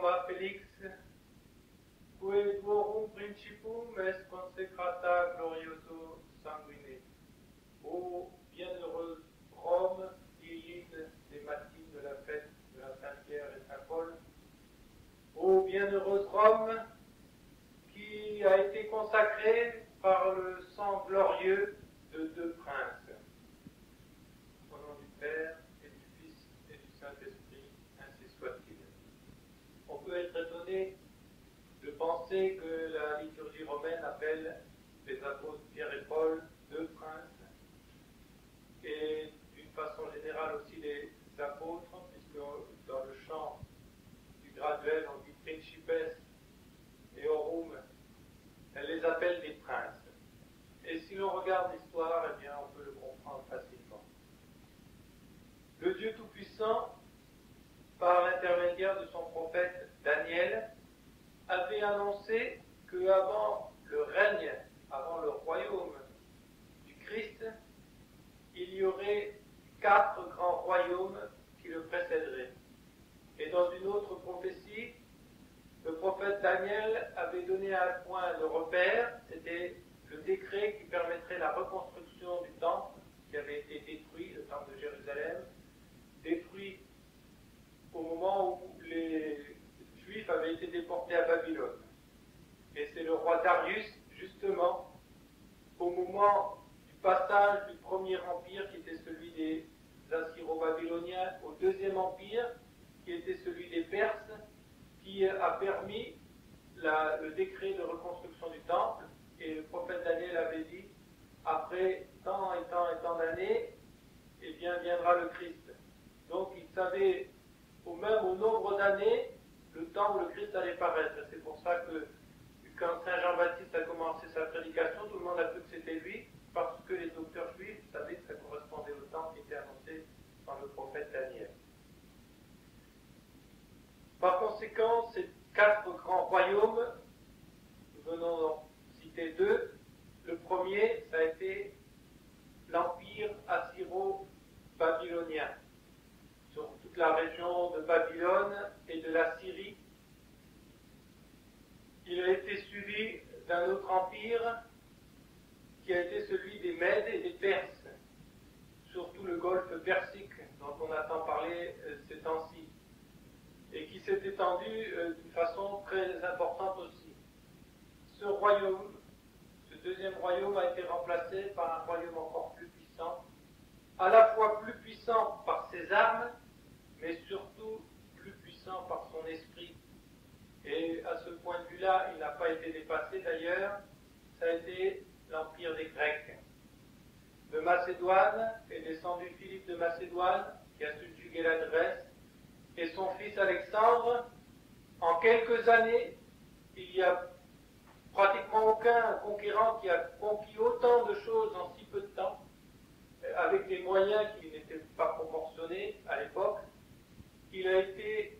Roma Felix, quae tuorum principum est consecrata glorioso sanguine. Ô bienheureuse Rome, digne des matines de la fête de la Saint-Pierre et Saint-Paul, ô bienheureuse Rome, qui a été consacrée par le sang glorieux de deux princes. Au nom du Père et du Fils et du Saint-Esprit, ainsi soit-il. On peut être étonné de penser que la liturgie romaine appelle les apôtres Pierre et Paul deux princes, et d'une façon générale aussi les apôtres, puisque dans le chant du graduel on dit principes et aurum, elle les appelle des princes. Et si l'on regarde l'histoire, eh bien on peut le comprendre facilement. Le Dieu Tout-Puissant, par l'intermédiaire de son prophète Daniel, avait annoncé qu'avant le règne, avant le royaume du Christ, il y aurait 4 grands royaumes qui le précéderaient. Et dans une autre prophétie, le prophète Daniel avait donné un point de repère, c'était le décret qui permettrait la reconstruction du temple qui avait été détruit, le temple de Jérusalem, détruit au moment où les Juifs avaient été déportés à Babylone. Et c'est le roi Darius, justement, au moment du passage du premier empire, qui était celui des Assyro-Babyloniens, au deuxième empire, qui était celui des Perses, qui a permis le décret de reconstruction du temple. Et le prophète Daniel avait dit, après tant et tant et tant d'années, eh bien viendra le Christ. Donc il savait, même au nombre d'années, le temps où le Christ allait paraître. C'est pour ça que quand Saint Jean-Baptiste a commencé sa prédication, tout le monde a cru que c'était lui, parce que les docteurs juifs savaient que ça correspondait au temps qui était annoncé par le prophète Daniel. Par conséquent, ces 4 grands royaumes, nous venons d'en citer 2. Le premier, ça a été l'empire assyro-babylonien, sur toute la région de Babylone et de la Syrie. Il a été suivi d'un autre empire qui a été celui des Mèdes et des Perses, surtout le golfe Persique dont on a tant parlé ces temps-ci, et qui s'est étendu d'une façon très importante aussi. Ce royaume, ce deuxième royaume a été remplacé par un royaume encore plus puissant, à la fois plus puissant par ses armes, mais surtout plus puissant par son esprit. Et à ce point de vue-là, il n'a pas été dépassé d'ailleurs, ça a été l'empire des Grecs. De Macédoine est descendu Philippe de Macédoine, qui a subjugué la Grèce, et son fils Alexandre. En quelques années, il n'y a pratiquement aucun conquérant qui a conquis autant de choses en si peu de temps, avec des moyens qui n'étaient pas proportionnés à l'époque. Il a été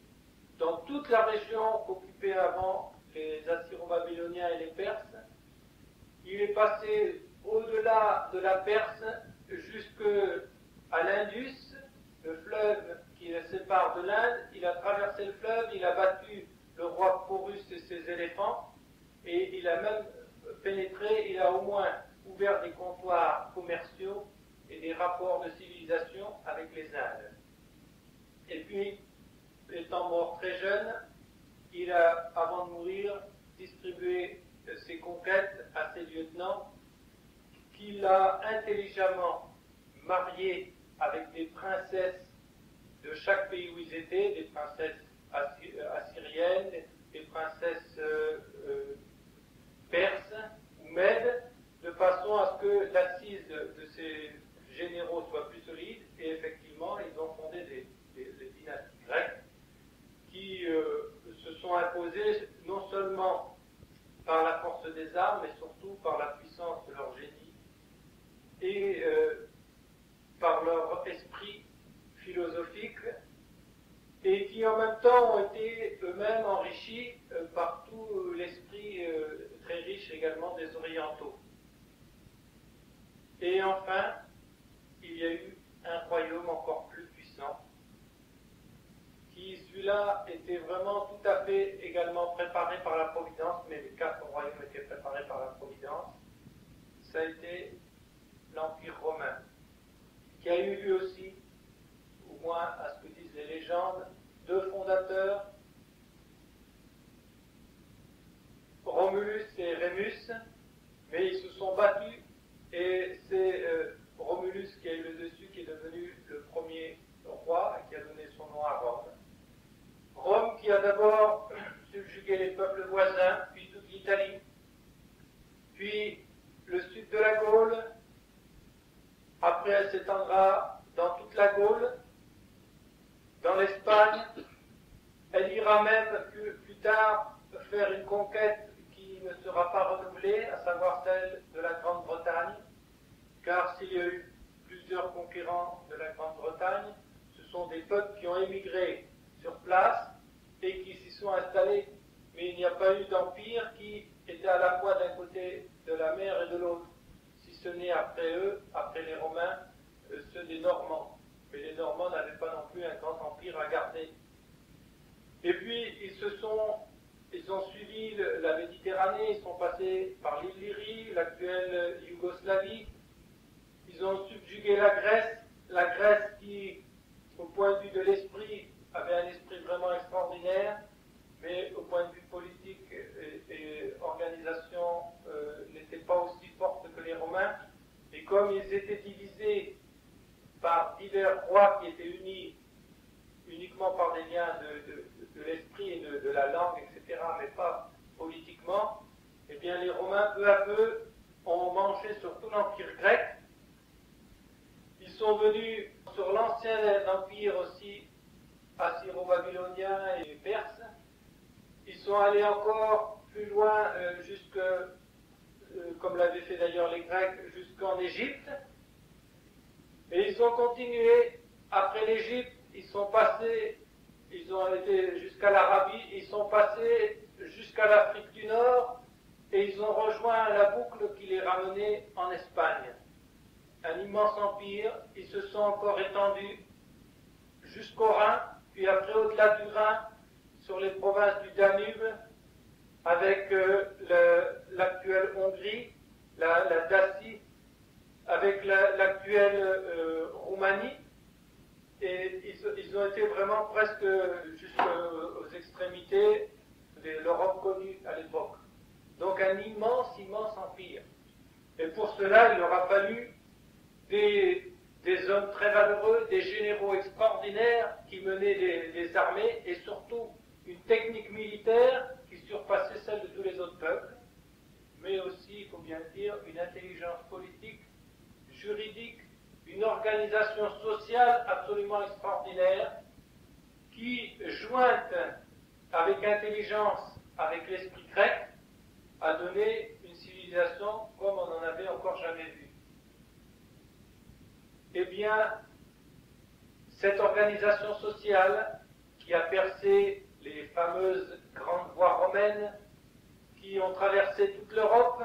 dans toute la région qu'occupaient avant les Assyro-Babyloniens et les Perses. Il est passé au-delà de la Perse jusqu'à l'Indus, le fleuve qui le sépare de l'Inde. Il a traversé le fleuve, il a battu le roi Porus et ses éléphants, et il a même pénétré, il a au moins ouvert des comptoirs commerciaux et des rapports de civilisation avec les Indes. Et puis, étant mort très jeune, il a, avant de mourir, distribué ses conquêtes à ses lieutenants, qu'il a intelligemment mariés avec des princesses de chaque pays où ils étaient, des princesses assyriennes, des princesses perses ou mèdes, de façon à ce que l'assise de ces généraux soit plus solide. Et effectivement, ils ont fondé des dynasties grecques qui se sont imposées non seulement par la force des armes, mais surtout par la puissance de leur génie et par leur esprit philosophique, et qui en même temps ont été eux-mêmes enrichis par tout l'esprit très riche également des orientaux. Et enfin, il y a eu un royaume encore plus puissant, qui celui-là celui-là était vraiment tout à fait également préparé par la Providence, mais les 4 royaumes étaient préparés par la Providence. Ça a été l'Empire romain, qui a eu lui aussi, au moins à ce que disent les légendes, 2 fondateurs, Romulus et Rémus, mais ils se sont battus et c'est Romulus qui a eu le dessus, qui est devenu le premier roi et qui a donné son nom à Rome. Rome qui a d'abord subjugué les peuples voisins, puis toute l'Italie, puis le sud de la Gaule. Après, elle s'étendra dans toute la Gaule, dans l'Espagne. Elle ira même plus tard faire une conquête qui ne sera pas renouvelée, à savoir celle de la Grande-Bretagne, car s'il y a eu plusieurs conquérants de la Grande-Bretagne, ce sont des peuples qui ont émigré sur place et qui s'y sont installés, mais il n'y a pas eu d'empire qui était à la fois d'un côté de la mer et de l'autre, si ce n'est après eux, après les Romains, ceux des Normands. Mais les Normands n'avaient pas non plus un grand empire à garder. Et puis ils ont suivi la Méditerranée, ils sont passés par l'île Lyrie, l'actuelle Yougoslavie. Ils ont subjugué la Grèce qui, au point de vue de l'esprit, avait un esprit vraiment extraordinaire, mais au point de vue politique et organisation, n'était pas aussi forte que les Romains. Et comme ils étaient divisés par divers rois qui étaient unis uniquement par des liens de l'esprit et de la langue, etc., mais pas politiquement, eh bien les Romains, peu à peu, ont mangé sur tout l'Empire grec. Ils sont venus sur l'ancien empire aussi, assyro-babylonien et perse. Ils sont allés encore plus loin, comme l'avaient fait d'ailleurs les Grecs, jusqu'en Égypte. Et ils ont continué, après l'Égypte, ils ont été jusqu'à l'Arabie, ils sont passés jusqu'à l'Afrique du Nord, et ils ont rejoint la boucle qui les ramenait en Espagne. Un immense empire, ils se sont encore étendus jusqu'au Rhin, puis après au-delà du Rhin, sur les provinces du Danube, avec l'actuelle Hongrie, la Dacie, avec l'actuelle Roumanie, et ils ont été vraiment presque jusqu'aux extrémités de l'Europe connue à l'époque. Donc un immense, immense empire. Et pour cela, il leur a fallu des hommes très valeureux, des généraux extraordinaires qui menaient des armées, et surtout une technique militaire qui surpassait celle de tous les autres peuples, mais aussi, il faut bien le dire, une intelligence politique, juridique, une organisation sociale absolument extraordinaire qui, jointe avec intelligence, avec l'esprit grec, a donné une civilisation comme on n'en avait encore jamais vu. Eh bien, cette organisation sociale qui a percé les fameuses grandes voies romaines qui ont traversé toute l'Europe,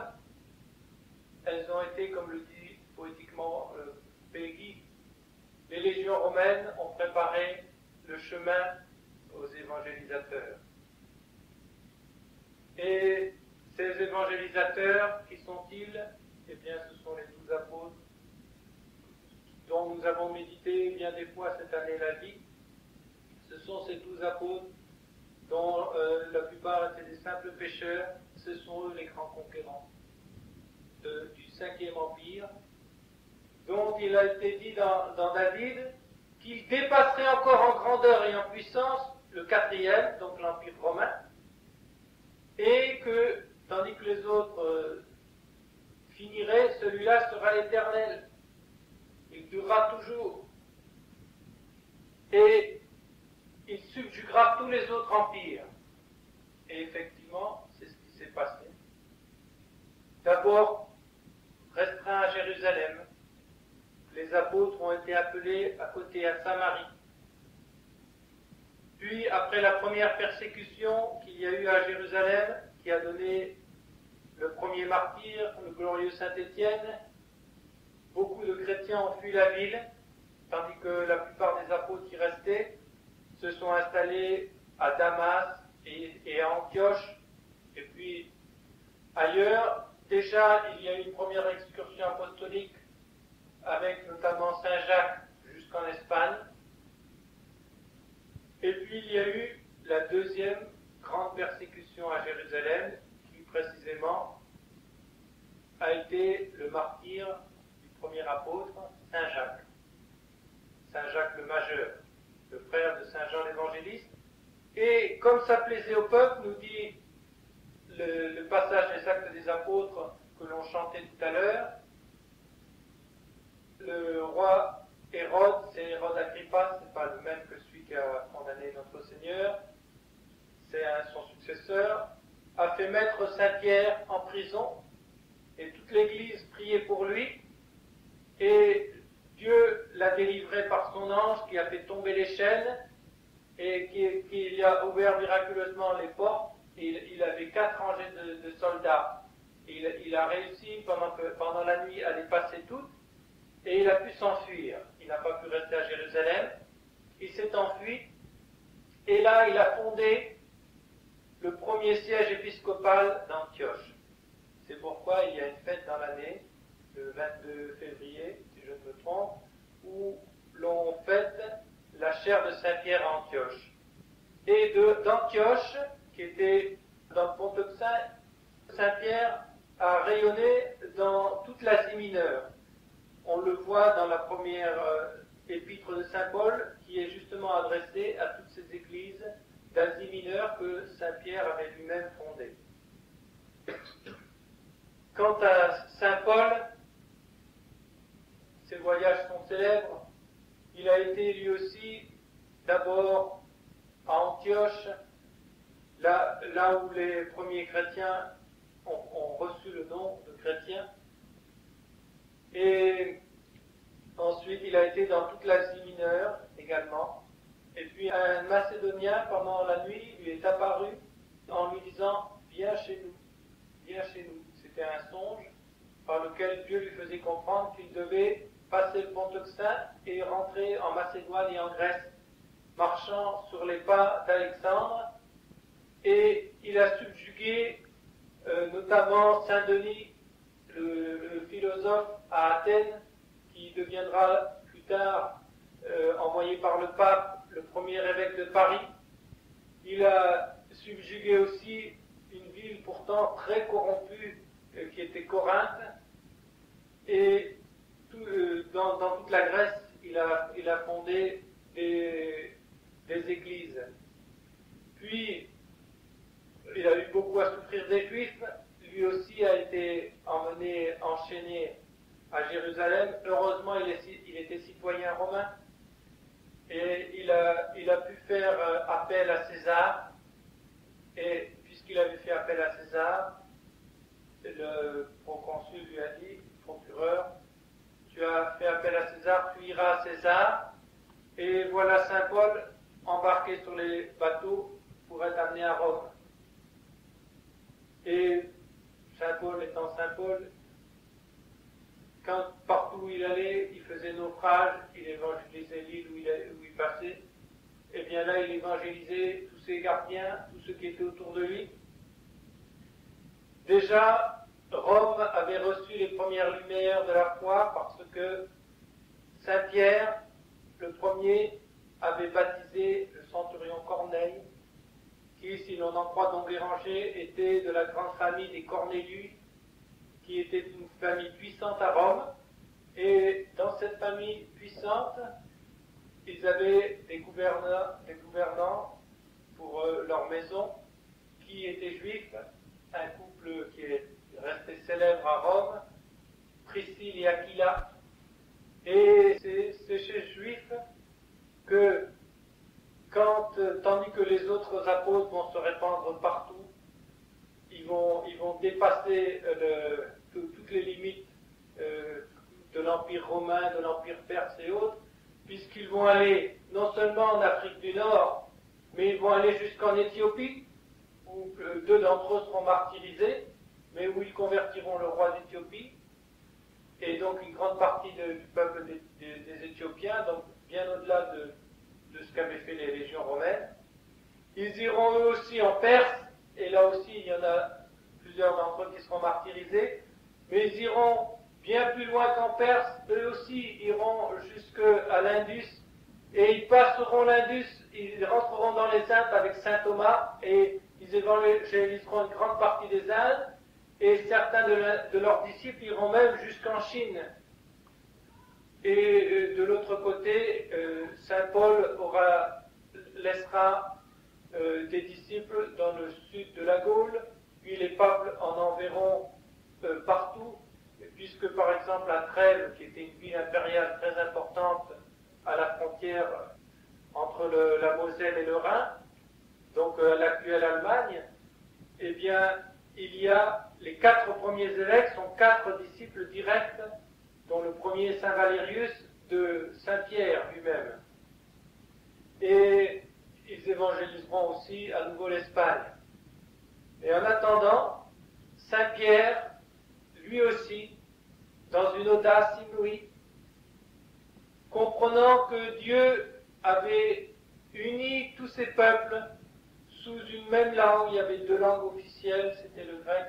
elles ont été, comme le dit poétiquement Peggy, les légions romaines ont préparé le chemin aux évangélisateurs. Et ces évangélisateurs, qui sont-ils? Eh bien, ce sont les 12 apôtres dont nous avons médité bien des fois cette année la vie. Ce sont ces 12 apôtres dont la plupart étaient des simples pécheurs. Ce sont eux les grands conquérants du 5e Empire, dont il a été dit dans David qu'il dépasserait encore en grandeur et en puissance le 4e, donc l'Empire romain, et que, tandis que les autres finiraient, celui-là sera éternel. Il durera toujours. Et il subjuguera tous les autres empires. Et effectivement, c'est ce qui s'est passé. D'abord, restreint à Jérusalem, les apôtres ont été appelés à côté à Samarie. Puis, après la première persécution qu'il y a eu à Jérusalem, qui a donné le premier martyr, le glorieux Saint-Étienne, beaucoup de chrétiens ont fui la ville, tandis que la plupart des apôtres qui restaient se sont installés à Damas et à Antioche, et puis ailleurs. Déjà, il y a eu une première excursion apostolique avec notamment Saint Jacques jusqu'en Espagne. Et puis il y a eu la deuxième grande persécution à Jérusalem, qui précisément a été le martyre du premier apôtre, Saint Jacques. Saint Jacques le Majeur, le frère de Saint Jean l'Évangéliste. Et comme ça plaisait au peuple, nous dit le passage des Actes des Apôtres que l'on chantait tout à l'heure, le roi Hérode, c'est Hérode Agrippa, c'est pas le même que celui qui a condamné notre Seigneur, c'est son successeur, a fait mettre Saint-Pierre en prison, et toute l'Église priait pour lui, et Dieu l'a délivré par son ange qui a fait tomber les chaînes, et qui lui a ouvert miraculeusement les portes. Il avait 4 rangées de soldats. Il a réussi pendant la nuit à les passer toutes, et il a pu s'enfuir. Il n'a pas pu rester à Jérusalem. Il s'est enfui, et là il a fondé le premier siège épiscopal d'Antioche. C'est pourquoi il y a une fête dans l'année, le 22 février, si je ne me trompe, où l'on fête la chaire de Saint-Pierre à Antioche. Et d'Antioche, qui était dans le Pont-Euxin, Saint-Pierre a rayonné dans toute l'Asie mineure. On le voit dans la première épître de Saint Paul, qui est justement adressée à toutes ces églises d'Asie mineure que Saint-Pierre avait lui-même fondées. Quant à Saint Paul, ses voyages sont célèbres. Il a été lui aussi d'abord à Antioche, là où les premiers chrétiens ont reçu le nom de chrétiens. Et ensuite, il a été dans toute l'Asie mineure également. Et puis, un Macédonien, pendant la nuit, lui est apparu en lui disant « Viens chez nous, viens chez nous ». C'était un songe par lequel Dieu lui faisait comprendre qu'il devait passer le Pont-Euxin et rentrer en Macédoine et en Grèce, marchant sur les pas d'Alexandre. Et il a subjugué notamment Saint Denis, le philosophe à Athènes, qui deviendra plus tard envoyé par le pape, le premier évêque de Paris. Il a subjugué aussi une ville pourtant très corrompue qui était Corinthe. Et dans toute la Grèce, il a fondé des églises. Puis, il a eu beaucoup à souffrir des Juifs. Lui aussi a été enchaîné à Jérusalem. Heureusement, il était citoyen romain. Et il a pu faire appel à César. Et puisqu'il avait fait appel à César, le proconsul lui a dit, procureur, tu as fait appel à César, tu iras à César. Et voilà Saint Paul embarqué sur les bateaux pour être amené à Rome. Et Saint Paul étant Saint Paul, partout où il allait, il faisait naufrage, il évangélisait l'île où il passait. Et bien là, il évangélisait tous ses gardiens, tous ceux qui étaient autour de lui. Déjà, Rome avait reçu les premières lumières de la foi parce que Saint Pierre, le premier, avait baptisé le centurion Corneille, qui, si l'on en croit Don Béranger, était de la grande famille des Cornélius, qui était une famille puissante à Rome. Et dans cette famille puissante, ils avaient des gouvernants pour leur maison, qui étaient juifs, un couple qui est resté célèbre à Rome, Priscille et Aquila. Et c'est chez les Juifs que, tandis que les autres apôtres vont se répandre partout, ils vont dépasser toutes les limites de l'Empire romain, de l'Empire perse et autres, puisqu'ils vont aller non seulement en Afrique du Nord, mais ils vont aller jusqu'en Éthiopie, où 2 d'entre eux seront martyrisés, mais où ils convertiront le roi d'Éthiopie, et donc une grande partie du peuple des Éthiopiens, donc bien au-delà de ce qu'avaient fait les légions romaines. Ils iront eux aussi en Perse, et là aussi il y en a plusieurs d'entre eux qui seront martyrisés, mais ils iront bien plus loin qu'en Perse, eux aussi iront jusqu'à l'Indus, et ils passeront l'Indus, ils rentreront dans les Indes avec saint Thomas, et ils évangéliseront une grande partie des Indes, et certains de leurs disciples iront même jusqu'en Chine. Et de l'autre côté, saint Paul laissera des disciples dans le sud de la Gaule, puis les papes en enverront partout, puisque par exemple à Trèves, qui était une ville impériale très importante à la frontière entre la Moselle et le Rhin, donc l'actuelle Allemagne, eh bien, il y a les 4 premiers évêques sont 4 disciples directs, dont le premier est Saint Valérius de Saint-Pierre lui-même. Et ils évangéliseront aussi à nouveau l'Espagne. Et en attendant, Saint-Pierre, lui aussi, dans une audace inouïe, comprenant que Dieu avait uni tous ces peuples sous une même langue, il y avait 2 langues officielles, c'était le grec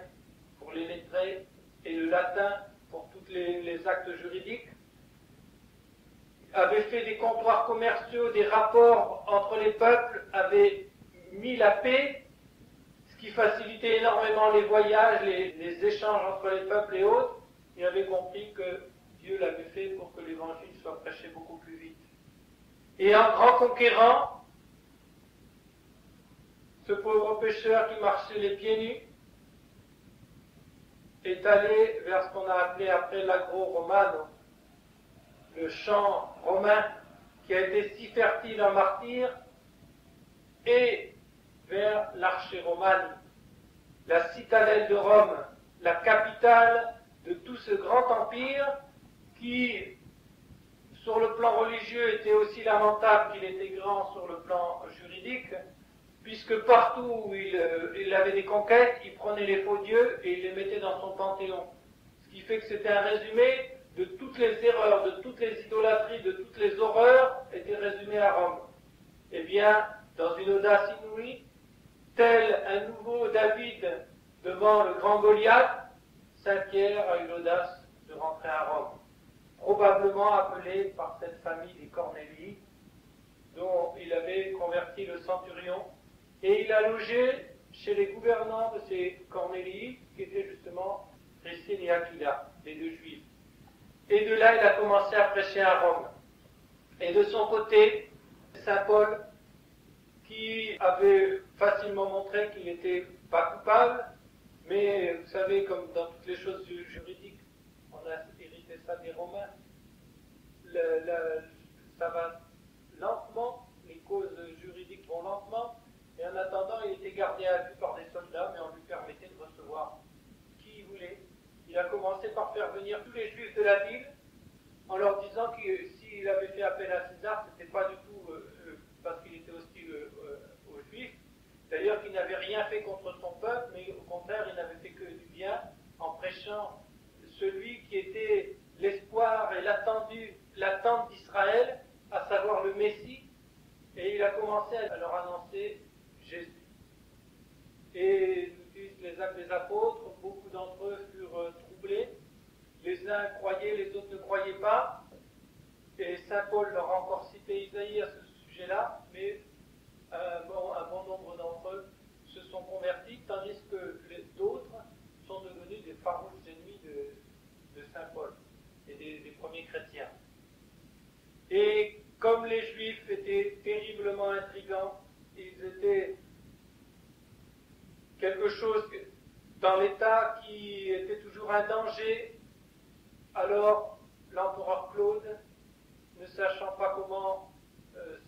pour les lettrés et le latin pour tous les actes juridiques, avait fait des comptoirs commerciaux, des rapports entre les peuples, avait mis la paix, ce qui facilitait énormément les voyages, les échanges entre les peuples et autres. Il avait compris que Dieu l'avait fait pour que l'évangile soit prêché beaucoup plus vite. Et en grand conquérant, ce pauvre pécheur qui marchait les pieds nus est allé vers ce qu'on a appelé après l'agro romano, le champ romain qui a été si fertile en martyrs, et vers l'Arche Romane, la citadelle de Rome, la capitale de tout ce grand empire qui, sur le plan religieux, était aussi lamentable qu'il était grand sur le plan juridique, puisque partout où il avait des conquêtes, il prenait les faux dieux et il les mettait dans son panthéon. Ce qui fait que c'était un résumé de toutes les erreurs, de toutes les idolâtries, de toutes les horreurs, était résumé à Rome. Eh bien, dans une audace inouïe, tel un nouveau David devant le grand Goliath, Saint Pierre a eu l'audace de rentrer à Rome, probablement appelé par cette famille des Cornélii, dont il avait converti le centurion, et il a logé chez les gouvernants de ces Cornélii, qui étaient justement Priscille et Aquila, les 2 juifs. Et de là, il a commencé à prêcher à Rome. Et de son côté, saint Paul, qui avait facilement montré qu'il n'était pas coupable, mais vous savez, comme dans toutes les choses juridiques, on a hérité ça des Romains, ça va lentement, les causes juridiques vont lentement, et en attendant, il était gardé à vue par des soldats, mais on lui permettait de recevoir qui il voulait. Il a commencé par faire venir tous les juifs de la ville, en leur disant que s'il avait fait appel à César, ce n'était pas du tout parce qu'il était hostile aux juifs, d'ailleurs qu'il n'avait rien fait contre son peuple, mais au contraire, il n'avait fait que du bien, en prêchant celui qui était l'espoir et l'attente d'Israël, à savoir le Messie, et il a commencé à leur annoncer Jésus. Et nous disent les Actes des Apôtres, beaucoup d'entre eux furent troublés, les uns croyaient, les autres ne croyaient pas, et saint Paul leur a encore cité Isaïe à ce sujet-là, mais un bon nombre d'entre eux se sont convertis, tandis que d'autres sont devenus des farouches ennemis de saint Paul et des premiers chrétiens. Et comme les Juifs étaient terriblement intrigants, ils étaient quelque chose dans l'État qui était toujours un danger, alors l'empereur Claude, ne sachant pas comment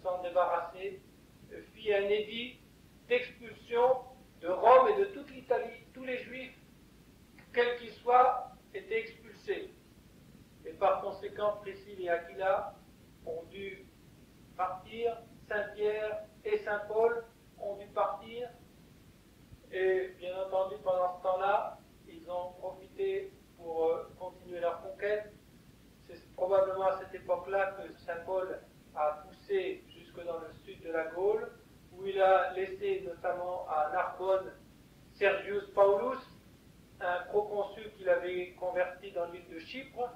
s'en débarrasser, fit un édit d'expulsion de Rome et de toute l'Italie. Tous les Juifs, quels qu'ils soient, étaient expulsés. Et par conséquent, Priscille et Aquila ont dû partir, Saint-Pierre et Saint-Paul ont dû partir, et bien entendu, pendant ce temps-là, ils ont profité pour continuer leur conquête. C'est probablement à cette époque-là que Saint Paul a poussé jusque dans le sud de la Gaule, où où il a laissé notamment à Narbonne Sergius Paulus, un proconsul qu'il avait converti dans l'île de Chypre,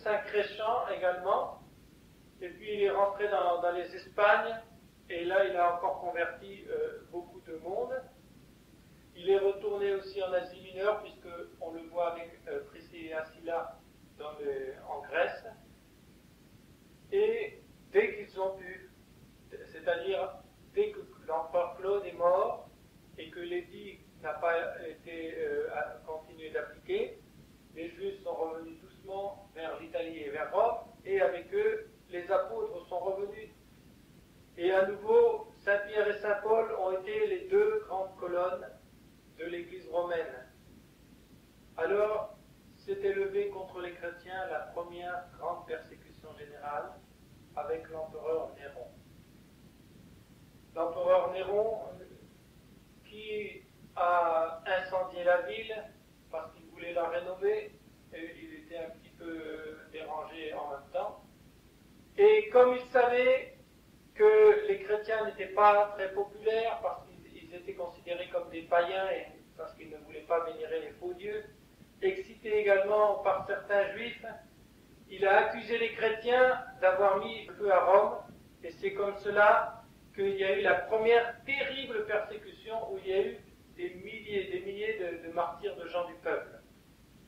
Saint Créchan également, et puis il est rentré dans les Espagnes, et là il a encore converti beaucoup de monde. Il est retourné aussi en Asie mineure, puisqu'on le voit avec Priscille et Aquila en Grèce. Et dès qu'ils ont pu, c'est-à-dire dès que l'empereur Claude est mort et que l'édit n'a pas été continué d'appliquer, les Juifs sont revenus doucement vers l'Italie et vers Rome, et avec eux, les apôtres sont revenus. Et à nouveau, Saint-Pierre et Saint-Paul ont été les deux grandes colonnes de l'Église romaine. Alors, s'est élevée contre les chrétiens la première grande persécution générale avec l'empereur Néron. L'empereur Néron qui a incendié la ville parce qu'il voulait la rénover, et il était un petit peu dérangé en même temps. Et comme il savait que les chrétiens n'étaient pas très populaires parce qu'ils étaient considérés comme des païens et parce qu'ils ne voulaient pas vénérer les faux dieux, excité également par certains juifs, il a accusé les chrétiens d'avoir mis le feu à Rome, et c'est comme cela qu'il y a eu la première terrible persécution où il y a eu des milliers de martyrs de gens du peuple.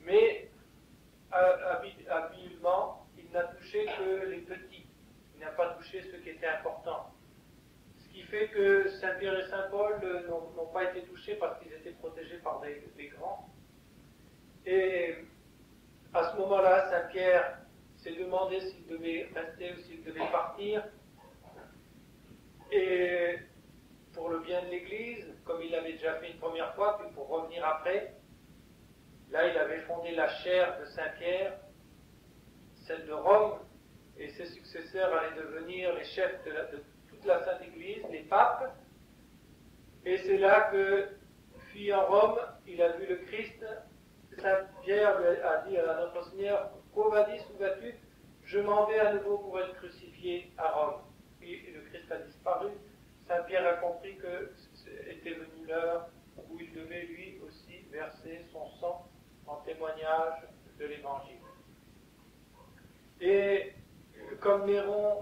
Mais habilement, il n'a touché que les petits, il n'a pas touché ceux qui étaient importants. Ce qui fait que Saint-Pierre et Saint-Paul n'ont pas été touchés parce qu'ils étaient protégés par des grands. Et à ce moment-là, Saint-Pierre s'est demandé s'il devait rester ou s'il devait partir. Et pour le bien de l'Église, comme il l'avait déjà fait une première fois, puis pour revenir après, là il avait fondé la chaire de Saint-Pierre, celle de Rome, et ses successeurs allaient devenir les chefs de toute la Sainte Église, les papes. Et c'est là que, fui en Rome, il a vu le Christ. Saint Pierre lui a dit à notre Seigneur, Quo vadis, où vas-tu? Je m'en vais à nouveau pour être crucifié à Rome. Puis le Christ a disparu. Saint Pierre a compris que était venue l'heure où il devait lui aussi verser son sang en témoignage de l'Évangile. Et comme Néron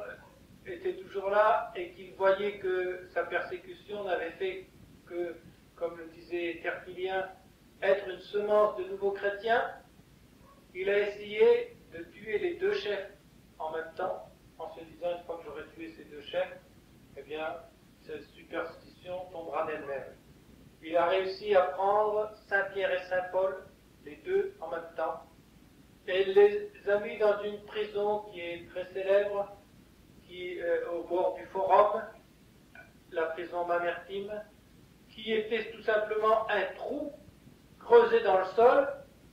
était toujours là et qu'il voyait que sa persécution n'avait fait que, comme le disait Tertullien, être une semence de nouveaux chrétiens, il a essayé de tuer les deux chefs en même temps, en se disant, une fois que j'aurai tué ces deux chefs, eh bien, cette superstition tombera d'elle-même. Il a réussi à prendre Saint-Pierre et Saint-Paul, les deux en même temps, et il les a mis dans une prison qui est très célèbre, qui au bord du Forum, la prison Mamertine, qui était tout simplement un trou creusé dans le sol,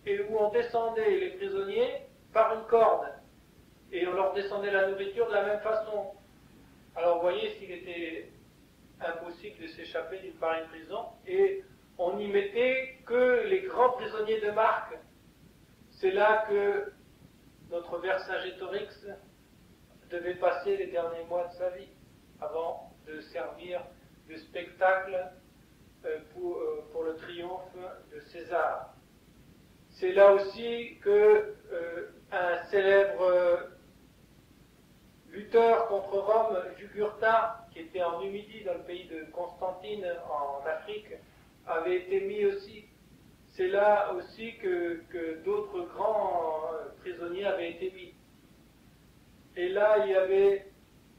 et où on descendait les prisonniers par une corde, et on leur descendait la nourriture de la même façon. Alors vous voyez s'il était impossible de s'échapper d'une pareille prison, et on n'y mettait que les grands prisonniers de marque. C'est là que notre Vercingétorix devait passer les derniers mois de sa vie, avant de servir de spectacle pour le triomphe de César. C'est là aussi que un célèbre lutteur contre Rome, Jugurtha, qui était en Numidie, dans le pays de Constantine, en Afrique, avait été mis aussi. C'est là aussi que d'autres grands prisonniers avaient été mis. Et là, il y avait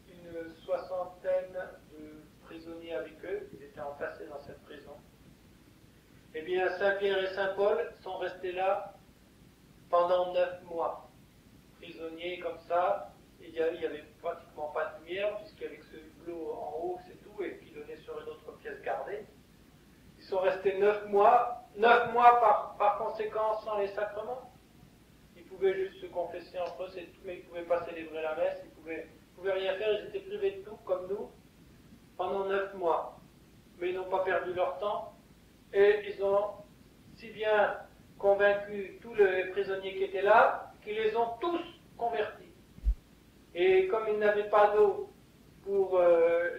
une soixantaine de prisonniers avec eux, ils étaient entassés dans cette prison. Eh bien, Saint-Pierre et Saint-Paul sont restés là pendant 9 mois, prisonniers comme ça. Il n'y avait pratiquement pas de lumière, puisqu'avec ce hublot en haut, c'est tout, et qui donnait sur une autre pièce gardée. Ils sont restés 9 mois, 9 mois par conséquent sans les sacrements. Ils pouvaient juste se confesser entre eux, c'est tout, mais ils ne pouvaient pas célébrer la messe, ils ne pouvaient rien faire, ils étaient privés de tout, comme nous, pendant 9 mois. Mais ils n'ont pas perdu leur temps, et ils ont si bien convaincu tous les prisonniers qui étaient là, qu'ils les ont tous convertis. Et comme ils n'avaient pas d'eau pour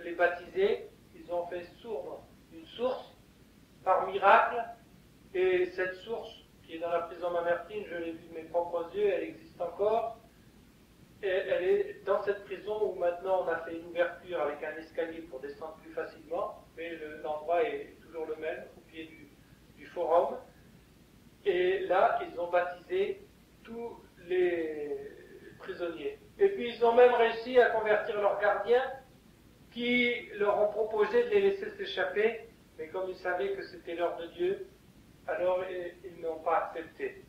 les baptiser, miracle, et cette source qui est dans la prison Mamertine, je l'ai vue de mes propres yeux, elle existe encore. Et elle est dans cette prison où maintenant on a fait une ouverture avec un escalier pour descendre plus facilement, mais l'endroit est toujours le même, au pied du forum. Et là, ils ont baptisé tous les prisonniers. Et puis ils ont même réussi à convertir leurs gardiens qui leur ont proposé de les laisser s'échapper, mais comme ils savaient que c'était l'heure de Dieu, alors ils n'ont pas accepté.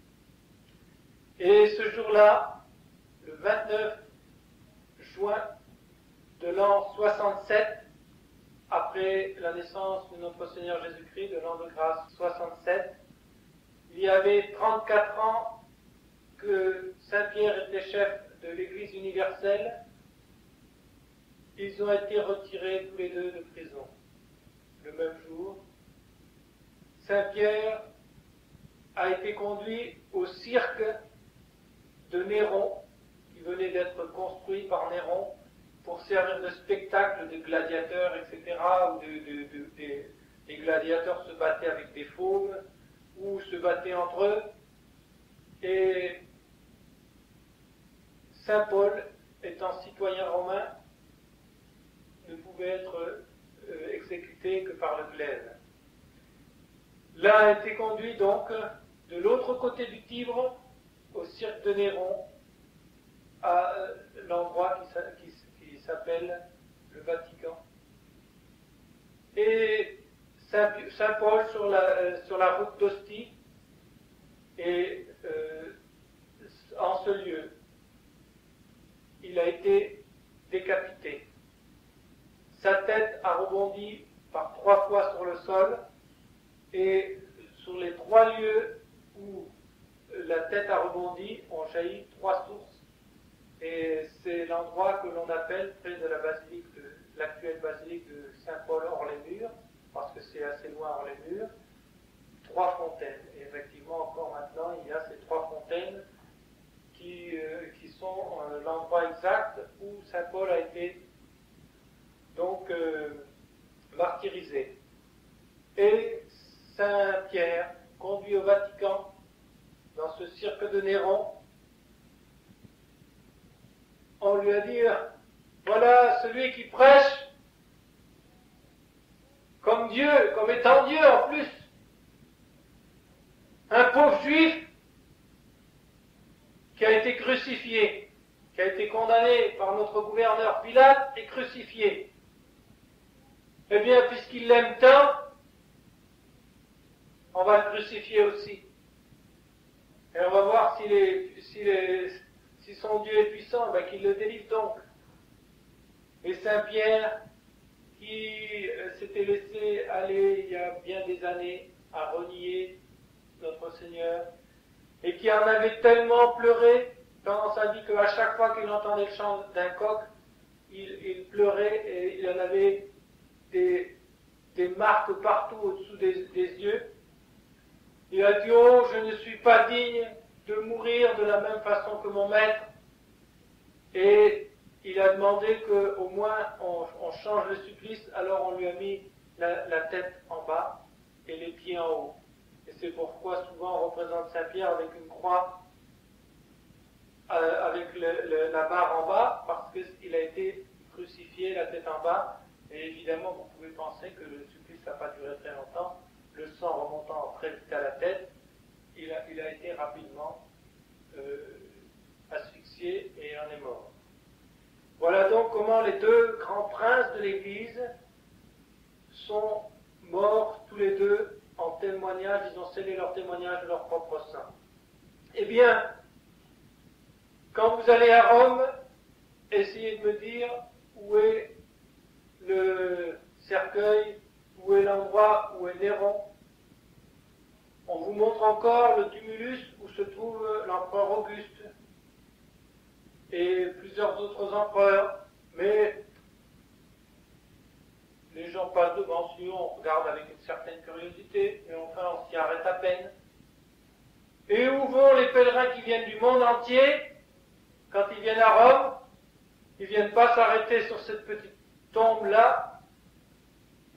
Et ce jour-là, le 29 juin de l'an 67, après la naissance de notre Seigneur Jésus-Christ, de l'an de grâce 67, il y avait 34 ans que Saint-Pierre était chef de l'Église universelle. Ils ont été retirés tous les deux de prison le même jour. Saint-Pierre a été conduit au cirque de Néron, qui venait d'être construit par Néron pour servir de spectacle de gladiateurs, etc., où des gladiateurs se battaient avec des fauves, ou se battaient entre eux. Et Saint Paul, étant citoyen romain, ne pouvait être exécuté que par le glaive. L'un a été conduit donc de l'autre côté du Tibre, au cirque de Néron, à l'endroit qui s'appelle le Vatican. Et Saint Paul, sur la route d'Ostie, et en ce lieu, il a été décapité. Sa tête a rebondi par 3 fois sur le sol, et sur les 3 lieux où la tête a rebondi, ont jailli 3 sources. Et c'est l'endroit que l'on appelle, près de la basilique, l'actuelle basilique de Saint-Paul hors les murs, parce que c'est assez loin hors les murs, 3 fontaines. Et effectivement, encore maintenant, il y a ces 3 fontaines qui sont l'endroit exact où Saint-Paul a été donc martyrisé. Et Saint-Pierre, conduit au Vatican, dans ce cirque de Néron, on lui a dit, voilà celui qui prêche comme Dieu, comme étant Dieu en plus, un pauvre juif qui a été crucifié, qui a été condamné par notre gouverneur Pilate et crucifié. Eh bien, puisqu'il l'aime tant, on va le crucifier aussi. Et on va voir si son Dieu est puissant, ben qu'il le délivre donc. Et Saint-Pierre, qui s'était laissé aller il y a bien des années à renier notre Seigneur, et qui en avait tellement pleuré pendant sa vie qu'à chaque fois qu'il entendait le chant d'un coq, il pleurait et il en avait des marques partout au-dessous des yeux. Il a dit, oh, je ne suis pas digne de mourir de la même façon que mon maître. Et il a demandé qu'au moins on change le supplice, alors on lui a mis la tête en bas et les pieds en haut. Et c'est pourquoi souvent on représente Saint-Pierre avec une croix, avec la barre en bas, parce qu'il a été crucifié la tête en bas. Et évidemment, vous pouvez penser que le supplice n'a pas duré très longtemps. Le sang remontant très vite à la tête, il a été rapidement asphyxié et il en est mort. Voilà donc comment les 2 grands princes de l'Église sont morts tous les deux en témoignage, ils ont scellé leur témoignage de leur propre sang. Eh bien, quand vous allez à Rome, essayez de me dire où est le cercueil, où est l'endroit où est Néron. On vous montre encore le tumulus où se trouve l'empereur Auguste et plusieurs autres empereurs, mais les gens passent devant, si on regarde avec une certaine curiosité, mais enfin on s'y arrête à peine. Et où vont les pèlerins qui viennent du monde entier, quand ils viennent à Rome? Ils ne viennent pas s'arrêter sur cette petite tombe-là.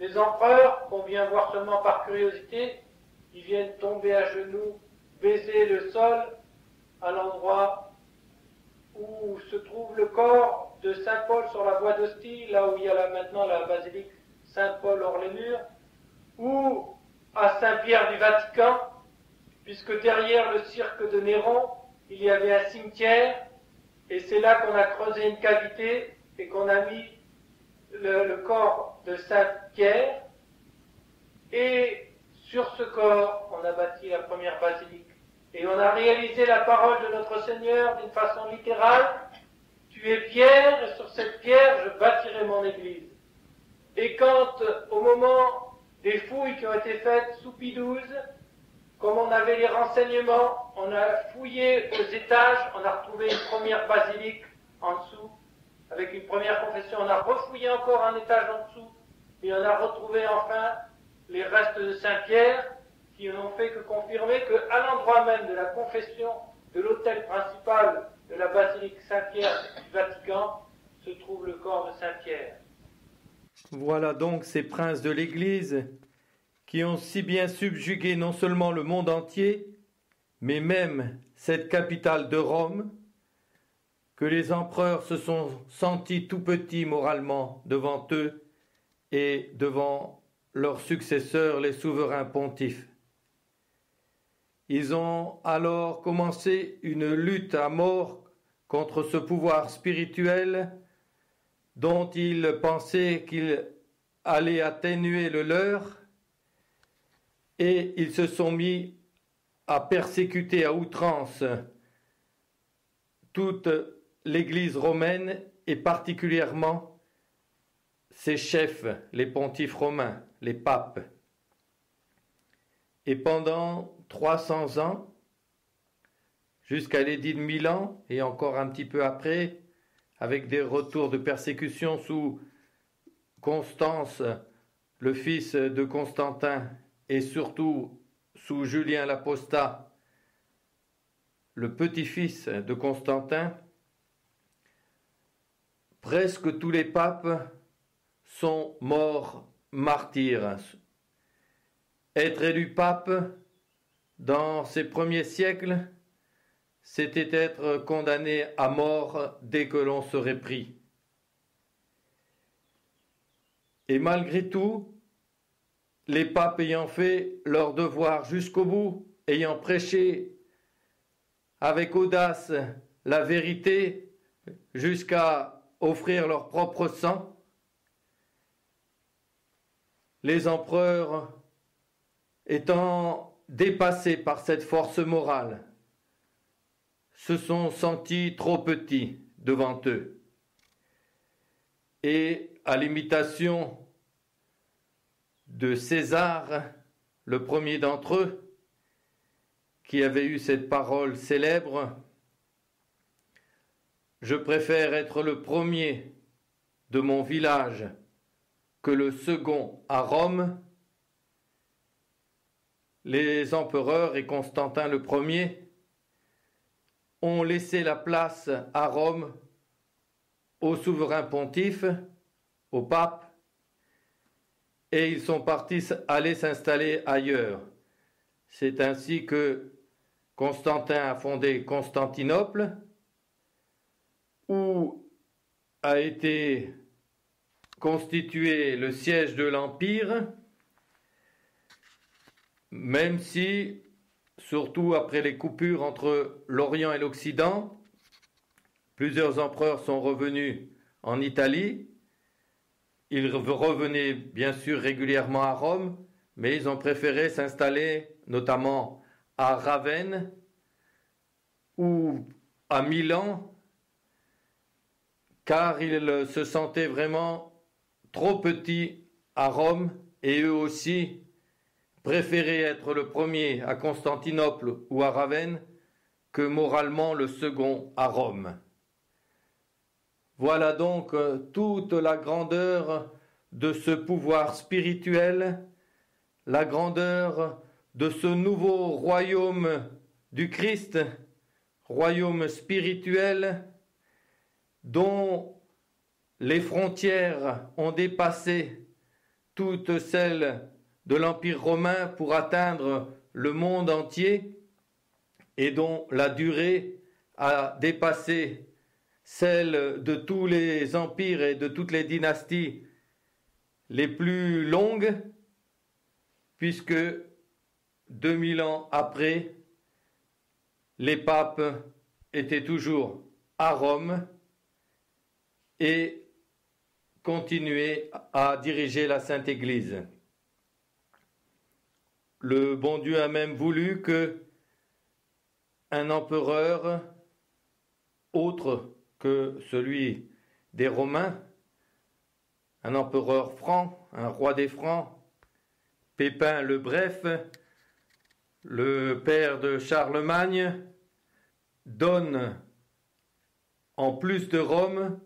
Les ces empereurs qu'on vient voir seulement par curiosité, ils viennent tomber à genoux, baiser le sol à l'endroit où se trouve le corps de Saint Paul sur la voie d'Ostie, là où il y a maintenant la basilique Saint-Paul hors les murs, ou à Saint-Pierre du Vatican, puisque derrière le cirque de Néron, il y avait un cimetière, et c'est là qu'on a creusé une cavité et qu'on a mis le corps de Saint-Pierre, et sur ce corps, on a bâti la première basilique. Et on a réalisé la parole de notre Seigneur d'une façon littérale. Tu es pierre, et sur cette pierre, je bâtirai mon église. Et quand, au moment des fouilles qui ont été faites sous Pie XII, comme on avait les renseignements, on a fouillé aux étages, on a retrouvé une première basilique en dessous, avec une première confession. On a refouillé encore un étage en dessous, et on a retrouvé enfin les restes de Saint-Pierre, qui n'ont fait que confirmer qu'à l'endroit même de la confession de l'autel principal de la basilique Saint-Pierre du Vatican se trouve le corps de Saint-Pierre. Voilà donc ces princes de l'Église qui ont si bien subjugué non seulement le monde entier, mais même cette capitale de Rome, que les empereurs se sont sentis tout petits moralement devant eux et devant leurs successeurs, les souverains pontifes. Ils ont alors commencé une lutte à mort contre ce pouvoir spirituel dont ils pensaient qu'il allait atténuer le leur, et ils se sont mis à persécuter à outrance toute l'Église romaine et particulièrement ses chefs, les pontifes romains, les papes. Et pendant 300 ans, jusqu'à l'édit de Milan, et encore un petit peu après, avec des retours de persécution sous Constance, le fils de Constantin, et surtout sous Julien l'Apostat, le petit-fils de Constantin, presque tous les papes sont morts martyrs. Être élu pape dans ces premiers siècles, c'était être condamné à mort dès que l'on serait pris. Et malgré tout, les papes ayant fait leur devoir jusqu'au bout, ayant prêché avec audace la vérité jusqu'à offrir leur propre sang, les empereurs étant dépassés par cette force morale, se sont sentis trop petits devant eux. Et à l'imitation de César, le premier d'entre eux, qui avait eu cette parole célèbre, « Je préfère être le premier de mon village que le second à Rome », les empereurs et Constantin le premier ont laissé la place à Rome au souverain pontife, au pape, et ils sont partis aller s'installer ailleurs. C'est ainsi que Constantin a fondé Constantinople, où a été constitué le siège de l'Empire, même si, surtout après les coupures entre l'Orient et l'Occident, plusieurs empereurs sont revenus en Italie. Ils revenaient bien sûr régulièrement à Rome, mais ils ont préféré s'installer notamment à Ravenne ou à Milan, car ils se sentaient vraiment trop petits à Rome, et eux aussi préféraient être le premier à Constantinople ou à Ravenne que moralement le second à Rome. Voilà donc toute la grandeur de ce pouvoir spirituel, la grandeur de ce nouveau royaume du Christ, royaume spirituel dont les frontières ont dépassé toutes celles de l'Empire romain pour atteindre le monde entier et dont la durée a dépassé celle de tous les empires et de toutes les dynasties les plus longues, puisque 2000 ans après, les papes étaient toujours à Rome et continuaient à diriger la Sainte Église. Le bon Dieu a même voulu que un empereur autre que celui des Romains, un empereur franc, un roi des Francs, Pépin le Bref, le père de Charlemagne, donne, en plus de Rome,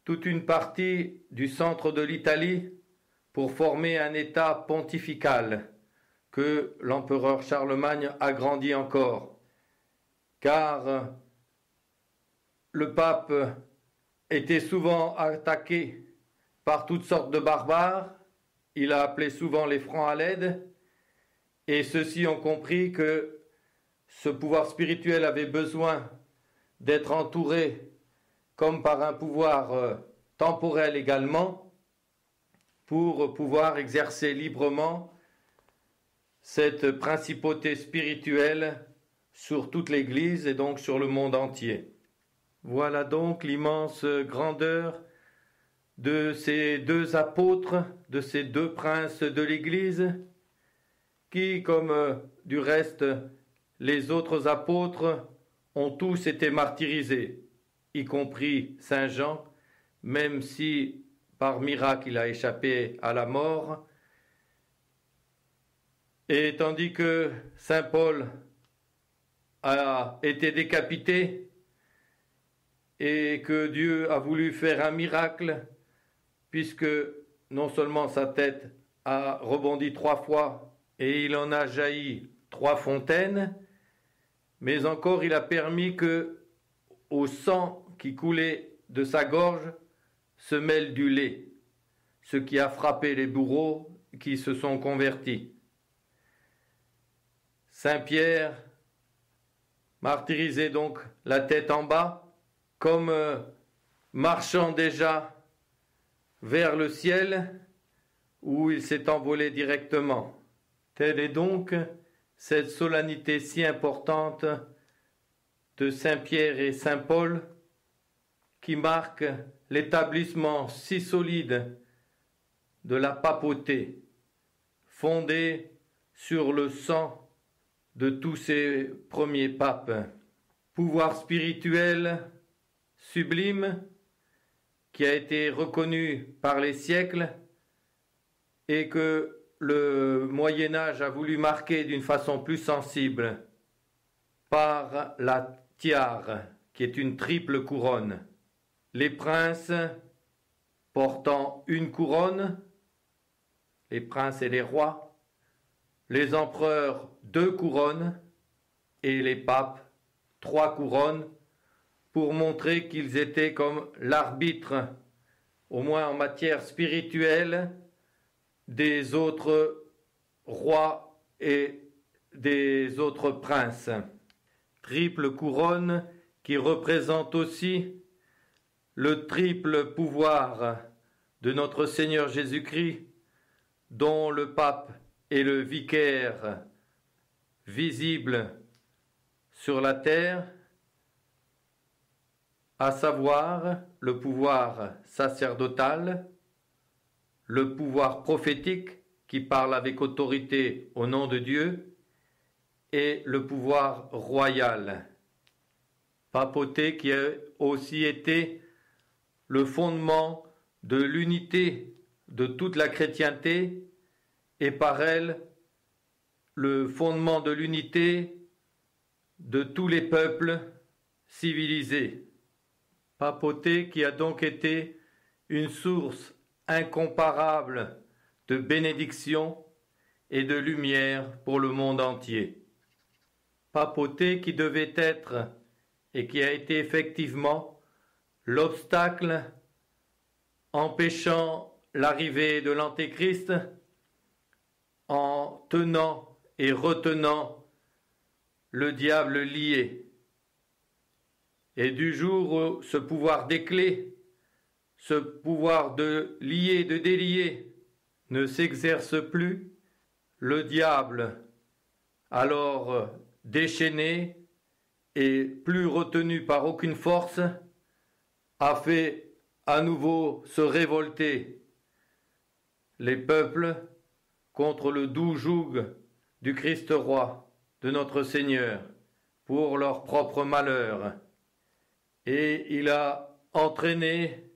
toute une partie du centre de l'Italie pour former un État pontifical que l'empereur Charlemagne agrandit encore, car le pape était souvent attaqué par toutes sortes de barbares, il a appelé souvent les Francs à l'aide, et ceux-ci ont compris que ce pouvoir spirituel avait besoin d'être entouré comme par un pouvoir temporel également, pour pouvoir exercer librement cette principauté spirituelle sur toute l'Église et donc sur le monde entier. Voilà donc l'immense grandeur de ces deux apôtres, de ces deux princes de l'Église, qui, comme du reste les autres apôtres, ont tous été martyrisés, y compris Saint Jean, même si par miracle il a échappé à la mort. Et tandis que Saint Paul a été décapité et que Dieu a voulu faire un miracle, puisque non seulement sa tête a rebondi 3 fois et il en a jailli 3 fontaines, mais encore il a permis que au sang qui coulait de sa gorge se mêle du lait, ce qui a frappé les bourreaux qui se sont convertis. Saint Pierre, martyrisé donc la tête en bas, comme marchant déjà vers le ciel, où il s'est envolé directement. Telle est donc cette solennité si importante de Saint Pierre et Saint Paul, qui marque l'établissement si solide de la papauté, fondée sur le sang de tous ces premiers papes. Pouvoir spirituel sublime qui a été reconnu par les siècles et que le Moyen-Âge a voulu marquer d'une façon plus sensible par la tiare, qui est une triple couronne. Les princes portant une couronne, les princes et les rois, les empereurs 2 couronnes et les papes 3 couronnes, pour montrer qu'ils étaient comme l'arbitre, au moins en matière spirituelle, des autres rois et des autres princes. Triple couronne qui représente aussi le triple pouvoir de notre Seigneur Jésus-Christ, dont le pape est le vicaire visible sur la terre, à savoir le pouvoir sacerdotal, le pouvoir prophétique qui parle avec autorité au nom de Dieu, et le pouvoir royal. Papauté qui a aussi été le fondement de l'unité de toute la chrétienté et par elle le fondement de l'unité de tous les peuples civilisés. Papauté qui a donc été une source incomparable de bénédiction et de lumière pour le monde entier. Papauté qui devait être et qui a été effectivement l'obstacle empêchant l'arrivée de l'Antéchrist en tenant et retenant le diable lié. Et du jour où ce pouvoir des clés, ce pouvoir de lier, de délier, ne s'exerce plus, le diable, alors déchaîné et plus retenu par aucune force, a fait à nouveau se révolter les peuples contre le doux joug du Christ roi, de notre Seigneur, pour leur propre malheur. Et il a entraîné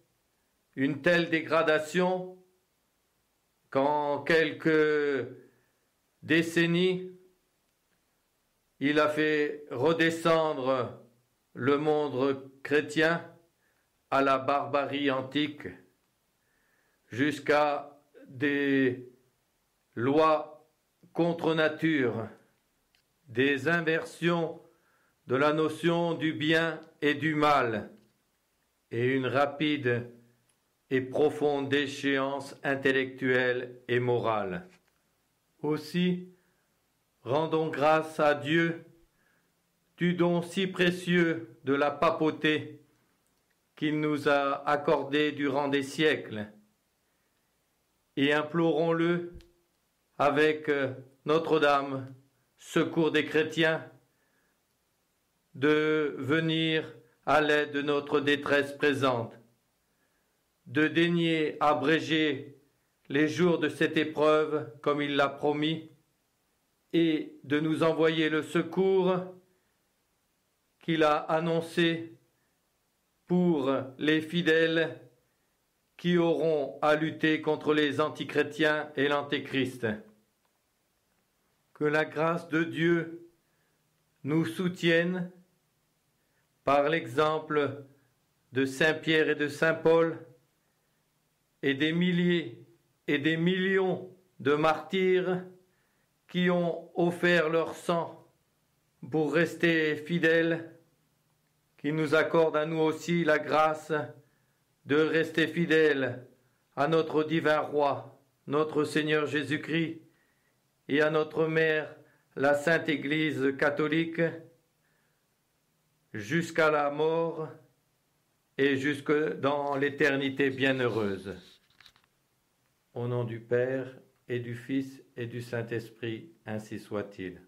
une telle dégradation qu'en quelques décennies, il a fait redescendre le monde chrétien à la barbarie antique, jusqu'à des lois contre nature, des inversions de la notion du bien et du mal, et une rapide et profonde déchéance intellectuelle et morale. Aussi, rendons grâce à Dieu du don si précieux de la papauté qu'il nous a accordé durant des siècles, et implorons-le avec Notre-Dame, secours des chrétiens, de venir à l'aide de notre détresse présente, de daigner abréger les jours de cette épreuve comme il l'a promis, et de nous envoyer le secours qu'il a annoncé pour les fidèles qui auront à lutter contre les antichrétiens et l'antéchrist. Que la grâce de Dieu nous soutienne par l'exemple de Saint Pierre et de Saint Paul et des milliers et des millions de martyrs qui ont offert leur sang pour rester fidèles, qu'il nous accorde à nous aussi la grâce de rester fidèles à notre divin Roi, notre Seigneur Jésus-Christ, et à notre Mère, la Sainte Église catholique, jusqu'à la mort et jusque dans l'éternité bienheureuse. Au nom du Père et du Fils et du Saint-Esprit, ainsi soit-il.